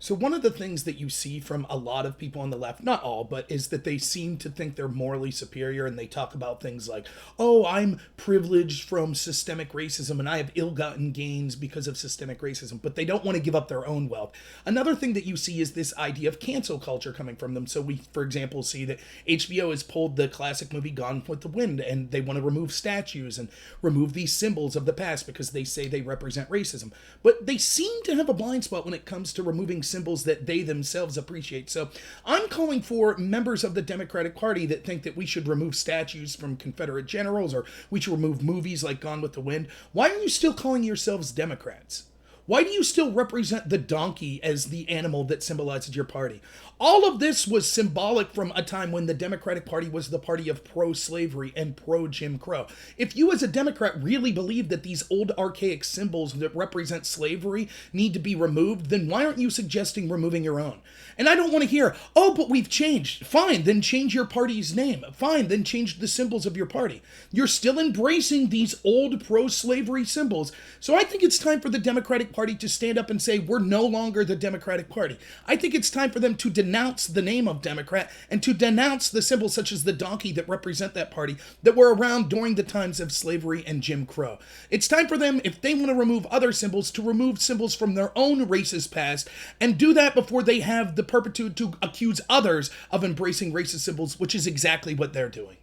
So one of the things that you see from a lot of people on the left, not all, but is that they seem to think they're morally superior, and they talk about things like, "Oh, I'm privileged from systemic racism and I have ill-gotten gains because of systemic racism," but they don't want to give up their own wealth. Another thing that you see is this idea of cancel culture coming from them. So we, for example, see that HBO has pulled the classic movie Gone with the Wind, and they want to remove statues and remove these symbols of the past because they say they represent racism. But they seem to have a blind spot when it comes to removing symbols that they themselves appreciate. So I'm calling for members of the Democratic Party that think that we should remove statues from Confederate generals, or we should remove movies like Gone with the Wind. Why are you still calling yourselves Democrats? Why do you still represent the donkey as the animal that symbolizes your party? All of this was symbolic from a time when the Democratic Party was the party of pro-slavery and pro-Jim Crow. If you as a Democrat really believe that these old archaic symbols that represent slavery need to be removed, then why aren't you suggesting removing your own? And I don't want to hear, "Oh, but we've changed." Fine, then change your party's name. Fine, then change the symbols of your party. You're still embracing these old pro-slavery symbols. So I think it's time for the Democratic Party to stand up and say, we're no longer the Democratic Party. I think it's time for them to denounce the name of Democrat and to denounce the symbols such as the donkey that represent that party that were around during the times of slavery and Jim Crow. It's time for them, if they want to remove other symbols, to remove symbols from their own racist past, and do that before they have the perpetuity to accuse others of embracing racist symbols, which is exactly what they're doing.